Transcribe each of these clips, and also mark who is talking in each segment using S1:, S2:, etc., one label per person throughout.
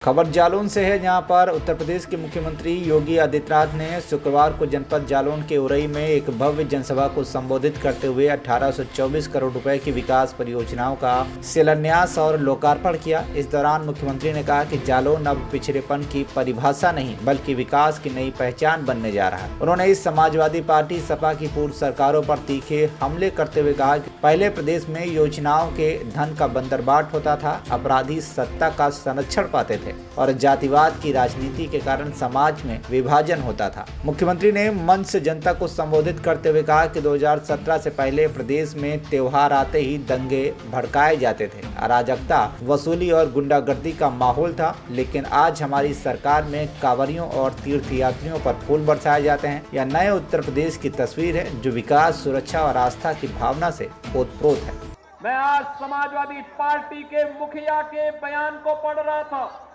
S1: खबर जालौन से है, जहां पर उत्तर प्रदेश के मुख्यमंत्री योगी आदित्यनाथ ने शुक्रवार को जनपद जालौन के उरई में एक भव्य जनसभा को संबोधित करते हुए 1824 करोड़ रुपए की विकास परियोजनाओं का शिलान्यास और लोकार्पण किया। इस दौरान मुख्यमंत्री ने कहा कि जालौन अब पिछड़ेपन की परिभाषा नहीं बल्कि विकास की नई पहचान बनने जा रहा है। उन्होंने इस समाजवादी पार्टी सपा की पूर्व सरकारों पर तीखे हमले करते हुए कहा कि पहले प्रदेश में योजनाओं के धन का बंदरबाट होता था, अपराधी सत्ता का संरक्षण पाते थे और जातिवाद की राजनीति के कारण समाज में विभाजन होता था। मुख्यमंत्री ने मंच से जनता को संबोधित करते हुए कहा कि 2017 से पहले प्रदेश में त्योहार आते ही दंगे भड़काए जाते थे, अराजकता, वसूली और गुंडागर्दी का माहौल था, लेकिन आज हमारी सरकार में कांवरियों और तीर्थयात्रियों पर फूल बरसाए जाते हैं। यह नए उत्तर प्रदेश की तस्वीर है जो विकास, सुरक्षा और आस्था की भावना से ओतप्रोत है।
S2: मैं आज समाजवादी पार्टी के मुखिया के बयान को पढ़ रहा था।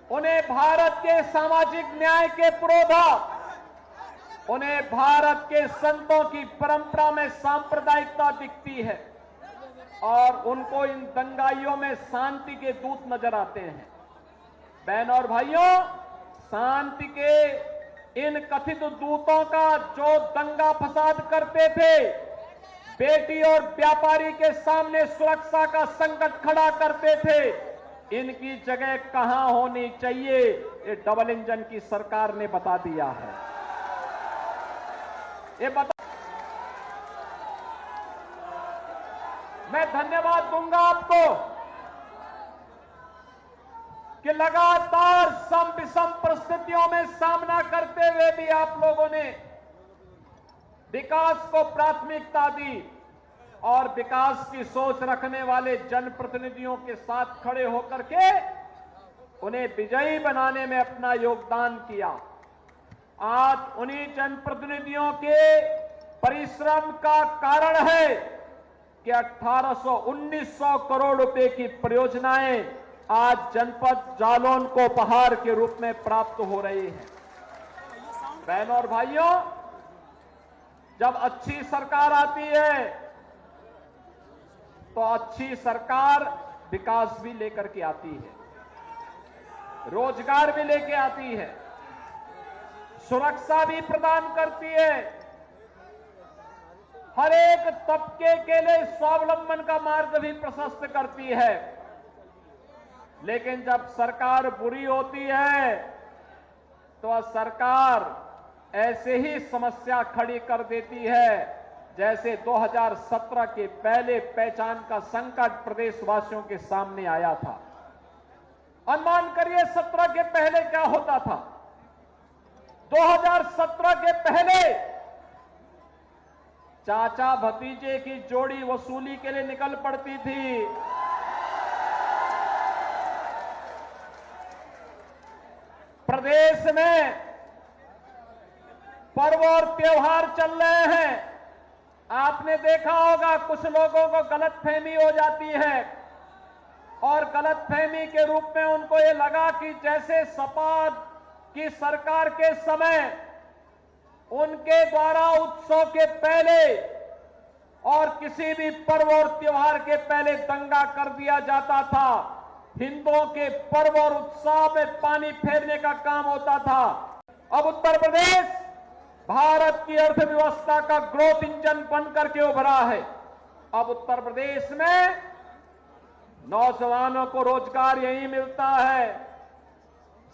S2: उन्हें भारत के सामाजिक न्याय के पुरोधा, उन्हें भारत के संतों की परंपरा में सांप्रदायिकता दिखती है और उनको इन दंगाइयों में शांति के दूत नजर आते हैं। बहनों और भाइयों, शांति के इन कथित दूतों का जो दंगा फसाद करते थे, बेटी और व्यापारी के सामने सुरक्षा का संकट खड़ा करते थे, इनकी जगह कहां होनी चाहिए, ये डबल इंजन की सरकार ने बता दिया है। मैं धन्यवाद दूंगा आपको कि लगातार सम विषम परिस्थितियों में सामना करते हुए भी आप लोगों ने विकास को प्राथमिकता दी और विकास की सोच रखने वाले जनप्रतिनिधियों के साथ खड़े होकर के उन्हें विजयी बनाने में अपना योगदान किया। आज उन्हीं जनप्रतिनिधियों के परिश्रम का कारण है कि 1800-1900 करोड़ रुपए की परियोजनाएं आज जनपद जालौन को उपहार के रूप में प्राप्त हो रही है। बहनों और भाइयों, जब अच्छी सरकार आती है तो अच्छी सरकार विकास भी लेकर के आती है, रोजगार भी लेके आती है, सुरक्षा भी प्रदान करती है, हर एक तबके के लिए स्वावलंबन का मार्ग भी प्रशस्त करती है। लेकिन जब सरकार बुरी होती है तो सरकार ऐसे ही समस्या खड़ी कर देती है जैसे 2017 के पहले पहचान का संकट प्रदेशवासियों के सामने आया था। अनुमान करिए 17 के पहले क्या होता था। 2017 के पहले चाचा भतीजे की जोड़ी वसूली के लिए निकल पड़ती थी। प्रदेश में पर्व और त्योहार चल रहे हैं। आपने देखा होगा कुछ लोगों को गलतफहमी हो जाती है और गलतफहमी के रूप में उनको ये लगा कि जैसे सपा की सरकार के समय उनके द्वारा उत्सव के पहले और किसी भी पर्व और त्योहार के पहले दंगा कर दिया जाता था, हिंदुओं के पर्व और उत्सव में पानी फेरने का काम होता था। अब उत्तर प्रदेश भारत की अर्थव्यवस्था का ग्रोथ इंजन बनकर के उभरा है। अब उत्तर प्रदेश में नौजवानों को रोजगार यही मिलता है।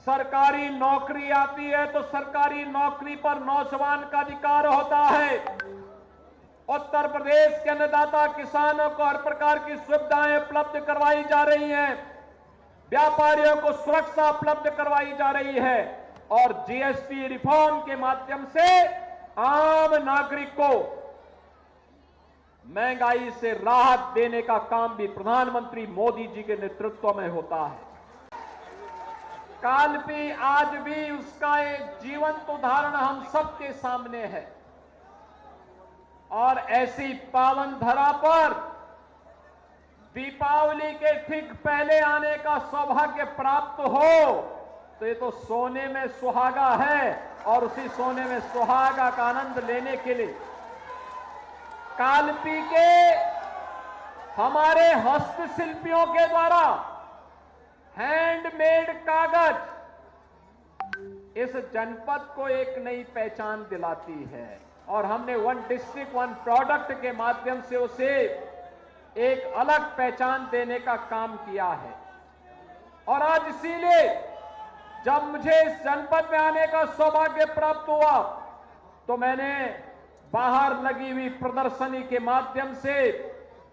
S2: सरकारी नौकरी आती है तो सरकारी नौकरी पर नौजवान का अधिकार होता है। उत्तर प्रदेश के अन्नदाता किसानों को हर प्रकार की सुविधाएं उपलब्ध करवाई जा रही हैं, व्यापारियों को सुरक्षा उपलब्ध करवाई जा रही है और जीएसटी रिफॉर्म के माध्यम से आम नागरिक को महंगाई से राहत देने का काम भी प्रधानमंत्री मोदी जी के नेतृत्व में होता है। काल भी आज भी उसका एक जीवंत उदाहरण हम सबके सामने है और ऐसी पावन धरा पर दीपावली के ठीक पहले आने का सौभाग्य प्राप्त हो तो ये तो सोने में सुहागा है और उसी सोने में सुहागा का आनंद लेने के लिए कालपी के हमारे हस्तशिल्पियों के द्वारा हैंडमेड कागज इस जनपद को एक नई पहचान दिलाती है और हमने वन डिस्ट्रिक्ट वन प्रोडक्ट के माध्यम से उसे एक अलग पहचान देने का काम किया है। और आज इसीलिए जब मुझे इस जनपद में आने का सौभाग्य प्राप्त हुआ तो मैंने बाहर लगी हुई प्रदर्शनी के माध्यम से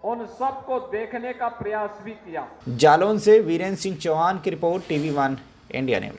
S2: उन सबको देखने का प्रयास भी किया।
S1: जालौन से वीरेंद्र सिंह चौहान की रिपोर्ट, TV1 इंडिया न्यूज।